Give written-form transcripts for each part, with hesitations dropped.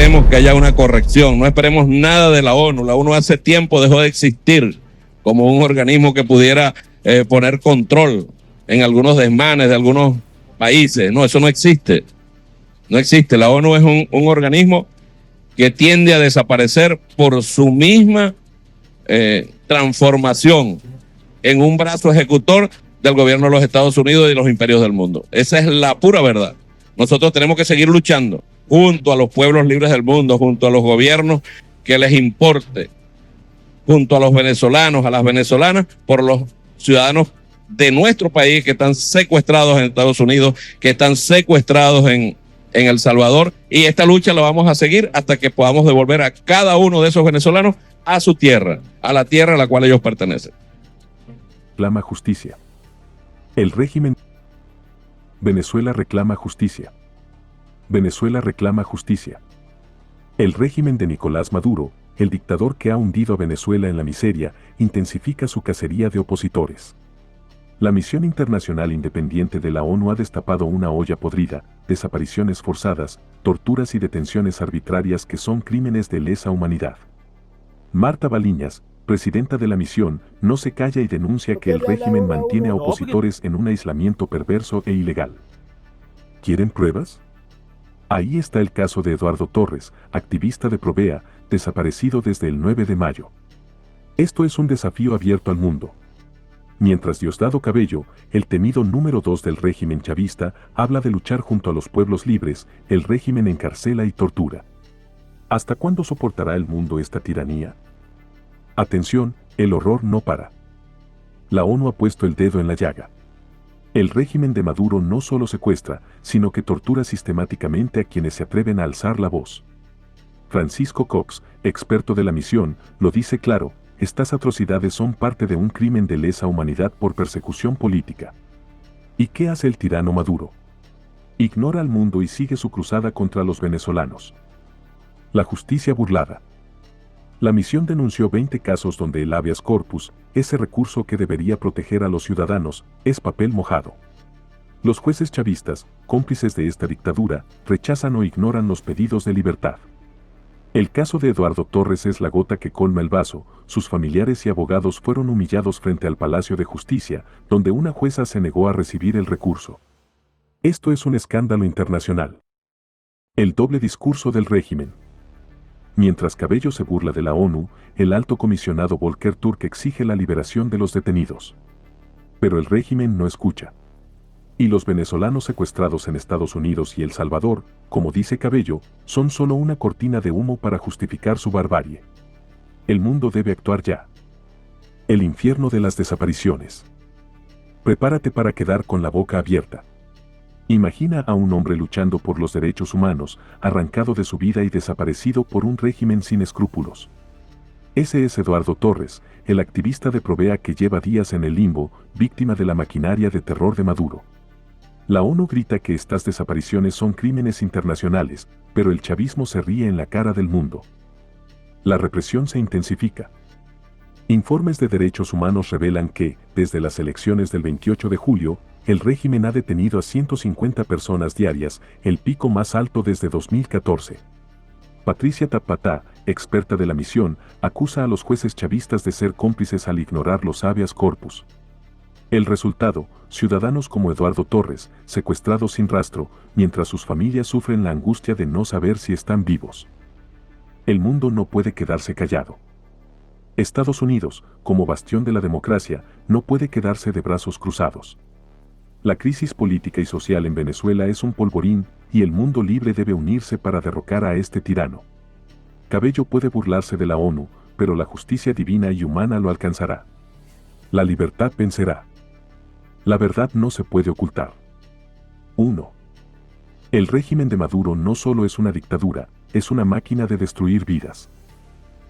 esperemos que haya una corrección, no esperemos nada de la ONU. La ONU hace tiempo dejó de existir como un organismo que pudiera poner control en algunos desmanes de algunos países. No, eso no existe. No existe. La ONU es un organismo que tiende a desaparecer por su misma transformación en un brazo ejecutor del gobierno de los Estados Unidos y de los imperios del mundo. Esa es la pura verdad. Nosotros tenemos que seguir luchando junto a los pueblos libres del mundo, junto a los gobiernos que les importe, junto a los venezolanos, a las venezolanas, por los ciudadanos de nuestro país que están secuestrados en Estados Unidos, que están secuestrados en El Salvador, y esta lucha la vamos a seguir hasta que podamos devolver a cada uno de esos venezolanos a su tierra, a la tierra a la cual ellos pertenecen. Reclama justicia. El régimen. Venezuela reclama justicia. Venezuela reclama justicia. El régimen de Nicolás Maduro, el dictador que ha hundido a Venezuela en la miseria, intensifica su cacería de opositores. La Misión Internacional Independiente de la ONU ha destapado una olla podrida, desapariciones forzadas, torturas y detenciones arbitrarias que son crímenes de lesa humanidad. Marta Baliñas, presidenta de la misión, no se calla y denuncia que el régimen mantiene a opositores en un aislamiento perverso e ilegal. ¿Quieren pruebas? Ahí está el caso de Eduardo Torres, activista de Provea, desaparecido desde el 9 de mayo. Esto es un desafío abierto al mundo. Mientras Diosdado Cabello, el temido número 2 del régimen chavista, habla de luchar junto a los pueblos libres, el régimen encarcela y tortura. ¿Hasta cuándo soportará el mundo esta tiranía? Atención, el horror no para. La ONU ha puesto el dedo en la llaga. El régimen de Maduro no solo secuestra, sino que tortura sistemáticamente a quienes se atreven a alzar la voz. Francisco Cox, experto de la misión, lo dice claro: estas atrocidades son parte de un crimen de lesa humanidad por persecución política. ¿Y qué hace el tirano Maduro? Ignora al mundo y sigue su cruzada contra los venezolanos. La justicia burlada. La misión denunció 20 casos donde el habeas corpus, ese recurso que debería proteger a los ciudadanos, es papel mojado. Los jueces chavistas, cómplices de esta dictadura, rechazan o ignoran los pedidos de libertad. El caso de Eduardo Torres es la gota que colma el vaso. Sus familiares y abogados fueron humillados frente al Palacio de Justicia, donde una jueza se negó a recibir el recurso. Esto es un escándalo internacional. El doble discurso del régimen. Mientras Cabello se burla de la ONU, el alto comisionado Volker Turk exige la liberación de los detenidos. Pero el régimen no escucha. Y los venezolanos secuestrados en Estados Unidos y El Salvador, como dice Cabello, son solo una cortina de humo para justificar su barbarie. El mundo debe actuar ya. El infierno de las desapariciones. Prepárate para quedar con la boca abierta. Imagina a un hombre luchando por los derechos humanos, arrancado de su vida y desaparecido por un régimen sin escrúpulos. Ese es Eduardo Torres, el activista de Provea que lleva días en el limbo, víctima de la maquinaria de terror de Maduro. La ONU grita que estas desapariciones son crímenes internacionales, pero el chavismo se ríe en la cara del mundo. La represión se intensifica. Informes de derechos humanos revelan que, desde las elecciones del 28 de julio, el régimen ha detenido a 150 personas diarias, el pico más alto desde 2014. Patricia Tapatá, experta de la misión, acusa a los jueces chavistas de ser cómplices al ignorar los habeas corpus. El resultado: ciudadanos como Eduardo Torres, secuestrados sin rastro, mientras sus familias sufren la angustia de no saber si están vivos. El mundo no puede quedarse callado. Estados Unidos, como bastión de la democracia, no puede quedarse de brazos cruzados. La crisis política y social en Venezuela es un polvorín, y el mundo libre debe unirse para derrocar a este tirano. Cabello puede burlarse de la ONU, pero la justicia divina y humana lo alcanzará. La libertad vencerá. La verdad no se puede ocultar. 1. El régimen de Maduro no solo es una dictadura, es una máquina de destruir vidas.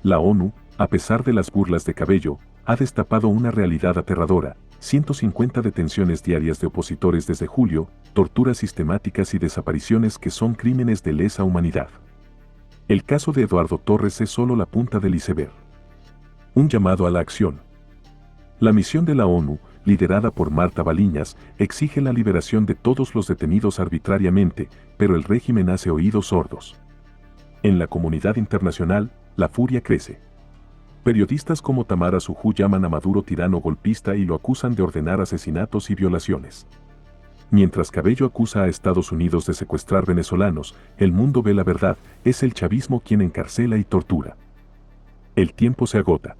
La ONU, a pesar de las burlas de Cabello, ha destapado una realidad aterradora: 150 detenciones diarias de opositores desde julio, torturas sistemáticas y desapariciones que son crímenes de lesa humanidad. El caso de Eduardo Torres es solo la punta del iceberg. Un llamado a la acción. La misión de la ONU, liderada por Marta Baliñas, exige la liberación de todos los detenidos arbitrariamente, pero el régimen hace oídos sordos. En la comunidad internacional, la furia crece. Periodistas como Tamara Sujú llaman a Maduro tirano golpista y lo acusan de ordenar asesinatos y violaciones. Mientras Cabello acusa a Estados Unidos de secuestrar venezolanos, el mundo ve la verdad, es el chavismo quien encarcela y tortura. El tiempo se agota.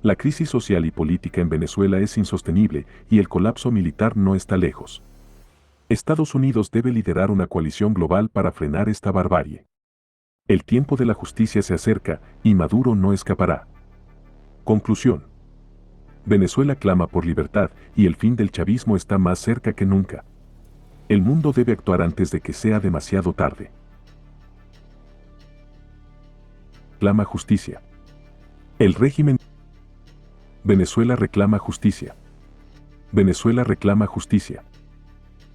La crisis social y política en Venezuela es insostenible y el colapso militar no está lejos. Estados Unidos debe liderar una coalición global para frenar esta barbarie. El tiempo de la justicia se acerca y Maduro no escapará. Conclusión. Venezuela clama por libertad y el fin del chavismo está más cerca que nunca. El mundo debe actuar antes de que sea demasiado tarde. Clama justicia. El régimen. Venezuela reclama justicia. Venezuela reclama justicia.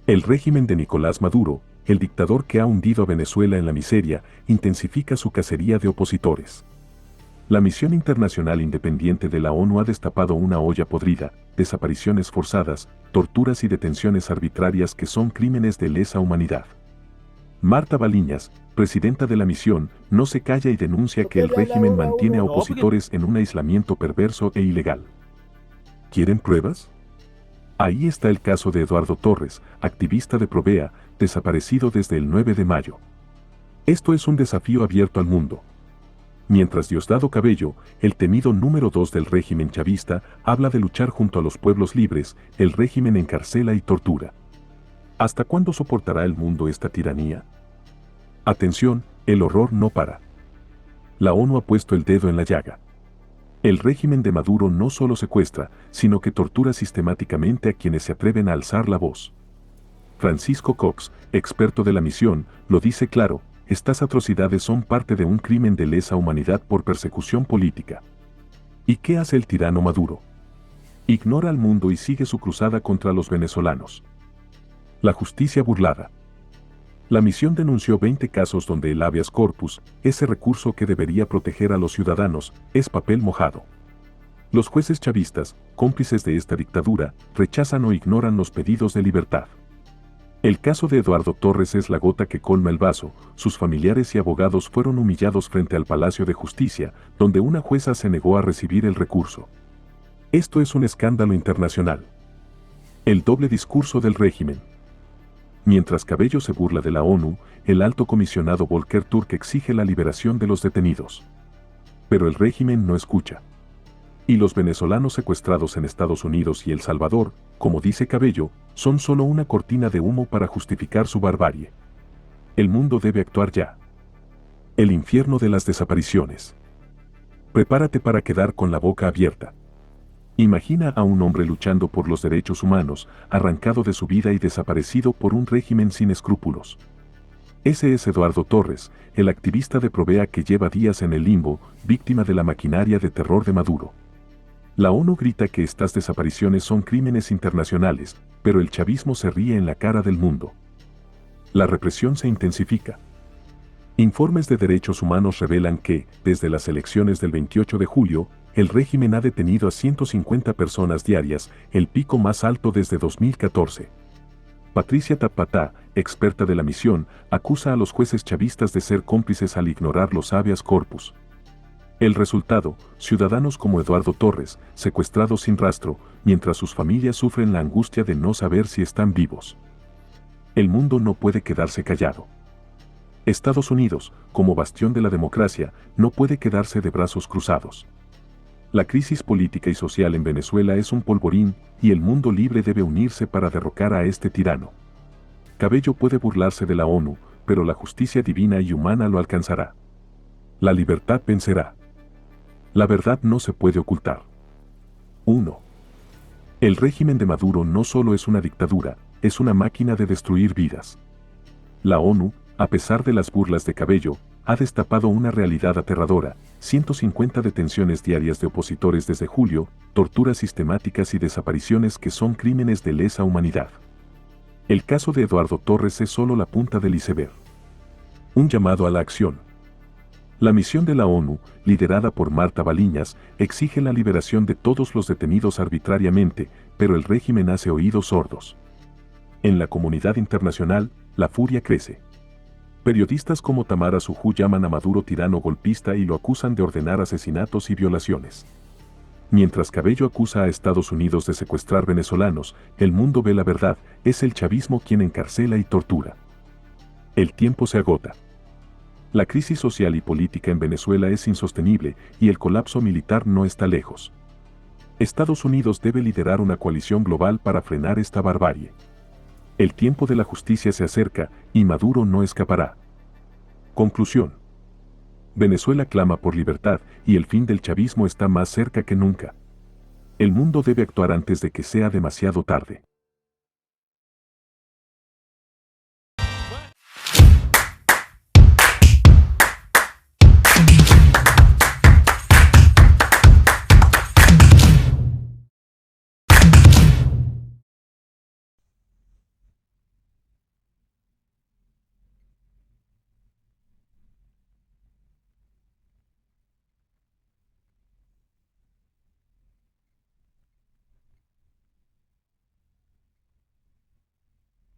El régimen de Nicolás Maduro, el dictador que ha hundido a Venezuela en la miseria, intensifica su cacería de opositores. La misión internacional independiente de la ONU ha destapado una olla podrida, desapariciones forzadas, torturas y detenciones arbitrarias que son crímenes de lesa humanidad. Marta Baliñas, presidenta de la misión, no se calla y denuncia que el régimen mantiene a opositores en un aislamiento perverso e ilegal. ¿Quieren pruebas? Ahí está el caso de Eduardo Torres, activista de Provea, desaparecido desde el 9 de mayo. Esto es un desafío abierto al mundo. Mientras Diosdado Cabello, el temido número 2 del régimen chavista, habla de luchar junto a los pueblos libres, el régimen encarcela y tortura. ¿Hasta cuándo soportará el mundo esta tiranía? Atención, el horror no para. La ONU ha puesto el dedo en la llaga. El régimen de Maduro no solo secuestra, sino que tortura sistemáticamente a quienes se atreven a alzar la voz. Francisco Cox, experto de la misión, lo dice claro, estas atrocidades son parte de un crimen de lesa humanidad por persecución política. ¿Y qué hace el tirano Maduro? Ignora al mundo y sigue su cruzada contra los venezolanos. La justicia burlada. La misión denunció 20 casos donde el habeas corpus, ese recurso que debería proteger a los ciudadanos, es papel mojado. Los jueces chavistas, cómplices de esta dictadura, rechazan o ignoran los pedidos de libertad. El caso de Eduardo Torres es la gota que colma el vaso, sus familiares y abogados fueron humillados frente al Palacio de Justicia, donde una jueza se negó a recibir el recurso. Esto es un escándalo internacional. El doble discurso del régimen. Mientras Cabello se burla de la ONU, el alto comisionado Volker Turk exige la liberación de los detenidos. Pero el régimen no escucha. Y los venezolanos secuestrados en Estados Unidos y El Salvador, como dice Cabello, son solo una cortina de humo para justificar su barbarie. El mundo debe actuar ya. El infierno de las desapariciones. Prepárate para quedar con la boca abierta. Imagina a un hombre luchando por los derechos humanos, arrancado de su vida y desaparecido por un régimen sin escrúpulos. Ese es Eduardo Torres, el activista de Provea que lleva días en el limbo, víctima de la maquinaria de terror de Maduro. La ONU grita que estas desapariciones son crímenes internacionales, pero el chavismo se ríe en la cara del mundo. La represión se intensifica. Informes de derechos humanos revelan que, desde las elecciones del 28 de julio, el régimen ha detenido a 150 personas diarias, el pico más alto desde 2014. Patricia Tapatá, experta de la misión, acusa a los jueces chavistas de ser cómplices al ignorar los habeas corpus. El resultado, ciudadanos como Eduardo Torres, secuestrados sin rastro, mientras sus familias sufren la angustia de no saber si están vivos. El mundo no puede quedarse callado. Estados Unidos, como bastión de la democracia, no puede quedarse de brazos cruzados. La crisis política y social en Venezuela es un polvorín, y el mundo libre debe unirse para derrocar a este tirano. Cabello puede burlarse de la ONU, pero la justicia divina y humana lo alcanzará. La libertad vencerá. La verdad no se puede ocultar. 1. El régimen de Maduro no solo es una dictadura, es una máquina de destruir vidas. La ONU, a pesar de las burlas de Cabello, ha destapado una realidad aterradora, 150 detenciones diarias de opositores desde julio, torturas sistemáticas y desapariciones que son crímenes de lesa humanidad. El caso de Eduardo Torres es solo la punta del iceberg. Un llamado a la acción. La misión de la ONU, liderada por Marta Baliñas, exige la liberación de todos los detenidos arbitrariamente, pero el régimen hace oídos sordos. En la comunidad internacional, la furia crece. Periodistas como Tamara Sujú llaman a Maduro tirano golpista y lo acusan de ordenar asesinatos y violaciones. Mientras Cabello acusa a Estados Unidos de secuestrar venezolanos, el mundo ve la verdad, es el chavismo quien encarcela y tortura. El tiempo se agota. La crisis social y política en Venezuela es insostenible y el colapso militar no está lejos. Estados Unidos debe liderar una coalición global para frenar esta barbarie. El tiempo de la justicia se acerca y Maduro no escapará. Conclusión. Venezuela clama por libertad y el fin del chavismo está más cerca que nunca. El mundo debe actuar antes de que sea demasiado tarde.